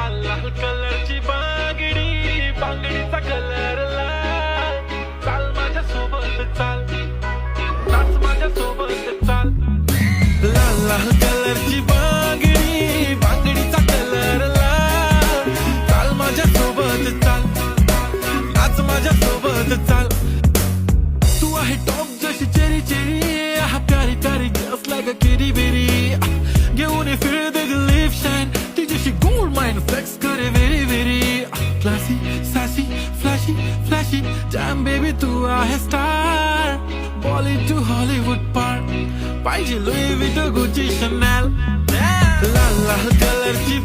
लाल कलरची बांगडी, बांगडीचा कलर लाल. चाल माझ्या सोबत चाल, नाच माझ्या सोबत चाल. लाल लाल कलरची बांगडी, बांगडीचा कलर लाल. चाल माझ्या सोबत चाल, नाच माझ्या सोबत चाल. तू आहे टॉप जशी चेरी चेरी, हा प्यारी प्यारी just like a kitty bitty. घेऊन ये फिर दे लिप शाइन, तुझ्याशी गोल्ड माइन फ्लेक्स करे very very. Classy, sassy, flashy, flashy, damn baby तू आहे स्टार. Bollywood to Hollywood पार, पाहिजे लुई विट गुची शनेल. लाल लाल कलरची